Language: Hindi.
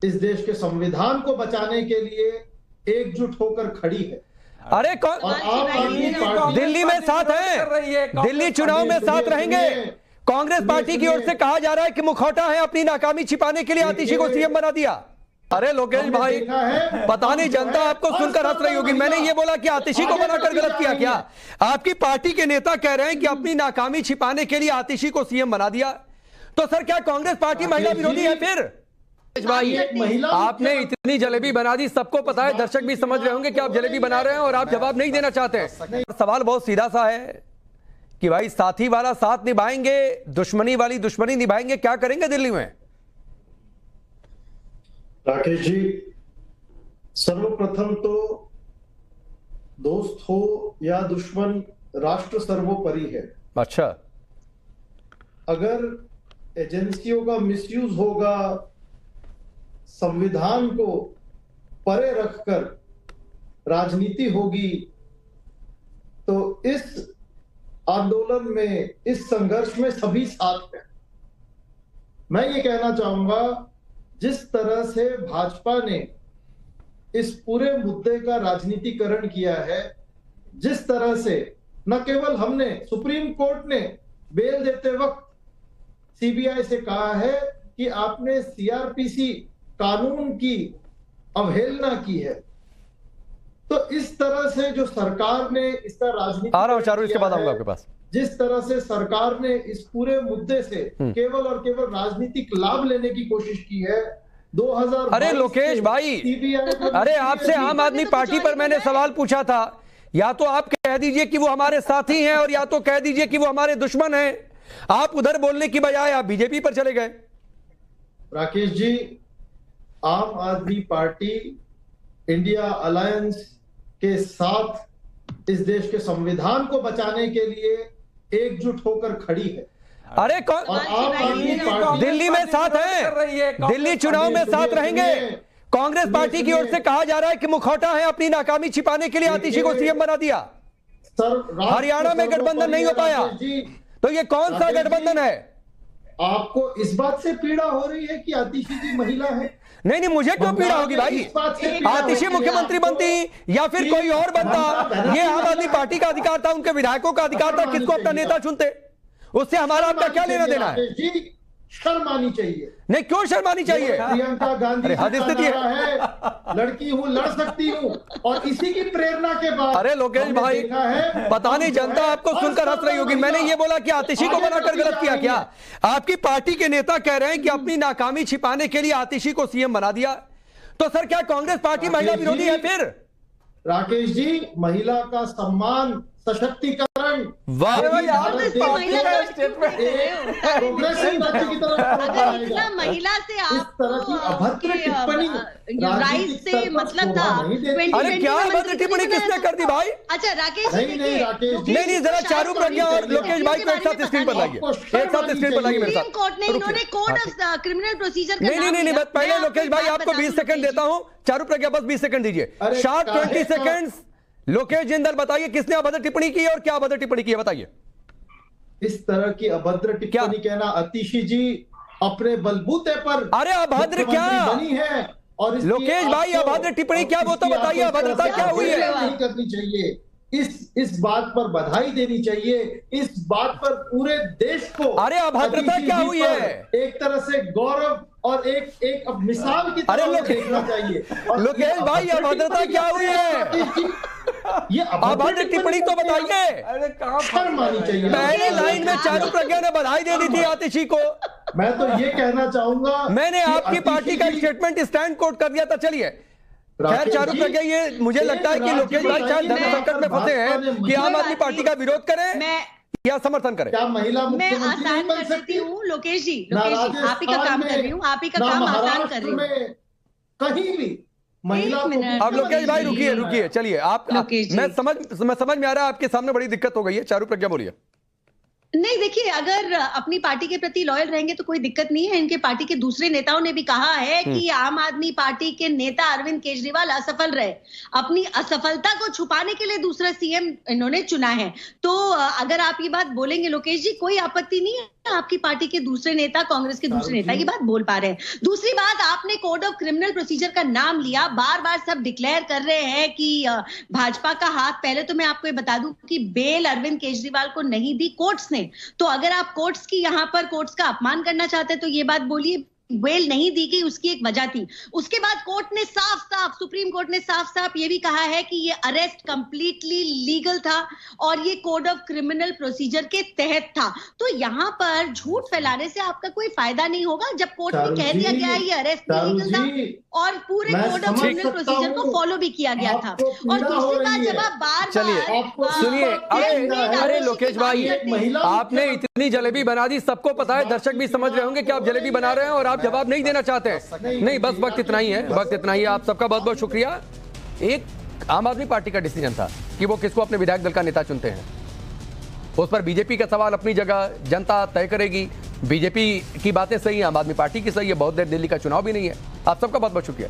इस देश के संविधान को बचाने के लिए एकजुट होकर खड़ी है। अरे दिल्ली में साथ है, दिल्ली चुनाव में साथ रहेंगे। कांग्रेस पार्टी की ओर से कहा जा रहा है कि मुखौटा है, अपनी नाकामी छिपाने के लिए आतिशी को सीएम बना दिया। अरे लोकेश भाई, पता नहीं जनता आपको सुनकर हंस रही होगी। मैंने ये बोला कि आतिशी को बनाकर गलत किया क्या? आपकी पार्टी के नेता कह रहे हैं कि अपनी नाकामी छिपाने के लिए आतिशी को सीएम बना दिया। तो सर क्या कांग्रेस पार्टी महिला विरोधी है फिर? भाई आपने इतनी जलेबी बना दी, सबको पता है, दर्शक भी समझ रहे होंगे कि आप जलेबी बना रहे हैं और आप जवाब नहीं देना चाहते हैं। सवाल बहुत सीधा सा है कि भाई साथी वाला साथ निभाएंगे, दुश्मनी वाली दुश्मनी निभाएंगे, क्या करेंगे दिल्ली में? राकेश जी, सर्वप्रथम तो दोस्त हो या दुश्मन, राष्ट्र सर्वोपरि है। अच्छा, अगर एजेंसियों का मिसयूज होगा, संविधान को परे रखकर राजनीति होगी, तो इस आंदोलन में, इस संघर्ष में सभी साथ हैं। मैं ये कहना चाहूंगा, जिस तरह से भाजपा ने इस पूरे मुद्दे का राजनीतिकरण किया है, जिस तरह से न केवल हमने, सुप्रीम कोर्ट ने बेल देते वक्त सीबीआई से कहा है कि आपने सीआरपीसी कानून की अवहेलना की है। तो इस तरह से जो सरकार ने इसका राजनीति आ रहा हूं चारू, इसके बाद आऊंगा आपके पास। जिस तरह से सरकार ने इस पूरे मुद्दे से केवल और केवल राजनीतिक लाभ लेने की कोशिश की है। 2000 अरे लोकेश भाई, अरे आपसे आम आदमी पार्टी पर मैंने सवाल पूछा था, या तो आप कह दीजिए कि वो हमारे साथी हैं और या तो कह दीजिए कि वो हमारे दुश्मन हैं। आप उधर बोलने की बजाय आप बीजेपी पर चले गए। राकेश जी, आम आदमी पार्टी इंडिया अलायंस के साथ इस देश के संविधान को बचाने के लिए एकजुट होकर खड़ी है। अरे दिल्ली में साथ है, दिल्ली चुनाव में साथ रहेंगे। कांग्रेस पार्टी की ओर से कहा जा रहा है कि मुखौटा है, अपनी नाकामी छिपाने के लिए आतिशी को सीएम बना दिया। हरियाणा में गठबंधन नहीं हो पाया, तो ये कौन सा गठबंधन है? आपको इस बात से पीड़ा हो रही है कि आतिशी जी महिला है? नहीं, मुझे क्यों पीड़ा होगी भाई? आतिशी मुख्यमंत्री बनती या फिर कोई और बनता, ये आम आदमी पार्टी का अधिकार था, उनके विधायकों का अधिकार था, किसको अपना नेता चुनते। उससे हमारा आपका क्या लेना देना है? शर्म आनी चाहिए। नहीं, क्यों शर्म आनी चाहिए? प्रियंका गांधी हद स्थिति है, लड़की हूं, लड़ सकती हूं, और इसी की प्रेरणा के बाद। अरे लोकेश भाई, पता नहीं जनता आपको सुनकर हंस रही होगी। मैंने ये बोला कि आतिशी को बनाकर गलत किया क्या? आपकी पार्टी के नेता कह रहे हैं कि अपनी नाकामी छिपाने के लिए आतिशी को सीएम बना दिया। तो सर क्या कांग्रेस पार्टी महिला विरोधी है फिर? राकेश जी, महिला का सम्मान, सशक्तिकरण, महिला से इस तरह की अभद्र टिप्पणी से मतलब था। अरे क्या अभद्र टिप्पणी किसने कर दी भाई? अच्छा राकेश, नहीं, जरा चारू प्रज्ञा और लोकेश भाई को एक साथ स्क्रीन पर लाइए, एक साथ स्क्रीन पर लाइए मेरे साथ। कोर्ट ने, इन्होंने कोड ऑफ क्रिमिनल प्रोसीजर नहीं, पहले लोकेश भाई आपको 20 सेकंड देता हूं। चारू प्रज्ञा बस 20 सेकंड दीजिए, शार्प 20 सेकंड्स। लोकेश जिंदल बताइए किसने अभद्र टिप्पणी की और क्या अभद्र टिप्पणी की है, बताइए। इस तरह की अभद्र टिप्पणी कहना, आतिशी जी अपने बलबूते पर अरे अभद्र क्या बनी है, और लोकेश भाई अभद्र टिप्पणी क्या, वो तो बताइए, अभद्रता क्या हुई है? नहीं करनी चाहिए, इस बात पर बधाई देनी चाहिए, इस बात पर पूरे देश को। अरे अभद्रता क्या हुई है? एक तरह से गौरव और एक मिसाल की तरह देखना चाहिए। लोकेश भाई अभद्रता क्या हुई है? ये अभद्र टिप्पणी तो बताइए। शर्म आनी चाहिए। पहले लाइन में चारू प्रज्ञा ने बधाई दे दी थी आतिशी को। मैं तो ये कहना चाहूंगा, मैंने आपकी पार्टी का स्टेटमेंट स्टैंड कोट कर दिया था। चलिए खैर चारू प्रज्ञा, ये मुझे लगता है कि लोकेश भाई शायद धर्म संकट में फंसे हैं कि आम आदमी पार्टी का विरोध करें या समर्थन करें। क्या महिला मैं आसान कर सकती हूँ? लोकेश जी, आप ही का काम कर रही हूँ, आप ही का काम आसान कर रही हूँ। कहीं भी महिला। अब लोकेश भाई रुकिए, चलिए आप, मैं समझ में आ रहा है आपके सामने बड़ी दिक्कत हो गई है। चारू प्रज्ञा बोलिए। नहीं देखिए, अगर अपनी पार्टी के प्रति लॉयल रहेंगे तो कोई दिक्कत नहीं है। इनके पार्टी के दूसरे नेताओं ने भी कहा है कि आम आदमी पार्टी के नेता अरविंद केजरीवाल असफल रहे, अपनी असफलता को छुपाने के लिए दूसरा सीएम इन्होंने चुना है। तो अगर आप ये बात बोलेंगे लोकेश जी, कोई आपत्ति नहीं है। आपकी पार्टी के दूसरे नेता, कांग्रेस के दूसरे नेता की बात बोल पा रहे हैं। दूसरी बात, आपने कोड ऑफ क्रिमिनल प्रोसीजर का नाम लिया, बार बार सब डिक्लेयर कर रहे हैं कि भाजपा का हाथ। पहले तो मैं आपको ये बता दूं कि बेल अरविंद केजरीवाल को नहीं दी कोर्ट्स ने, तो अगर आप कोर्ट्स की यहाँ पर कोर्ट्स का अपमान करना चाहते हैं तो ये बात बोलिए, बेल नहीं दी गई, उसकी एक वजह थी। उसके बाद कोर्ट ने साफ साफ, सुप्रीम कोर्ट ने साफ साफ ये भी कहा है कि ये अरेस्ट कंप्लीटली लीगल था और ये कोड ऑफ क्रिमिनल प्रोसीजर के तहत था। तो यहाँ पर झूठ फैलाने से आपका कोई फायदा नहीं होगा। जब कोर्ट में कह दिया गया है ये अरेस्ट लीगल था और पूरे कोड ऑफ क्रिमिनल प्रोसीजर को फॉलो भी किया गया था। और दूसरी बात, जब आप बार बार सुनिए, अरे लोकेश भाई, आपने इतनी जलेबी बना दी, सबको पता है, दर्शक भी समझ रहे होंगे कि आप जलेबी बना रहे हैं और आप जवाब नहीं देना चाहते हैं। नहीं, बस वक्त इतना ही है, वक्त इतना ही है। आप सबका बहुत बहुत शुक्रिया। एक आम आदमी पार्टी का डिसीजन था कि वो किसको अपने विधायक दल का नेता चुनते हैं, उस पर बीजेपी का सवाल अपनी जगह, जनता तय करेगी। बीजेपी की बातें सही है, आम आदमी पार्टी की सही है, बहुत देर दिल्ली का चुनाव भी नहीं है। आप सबका बहुत बहुत शुक्रिया।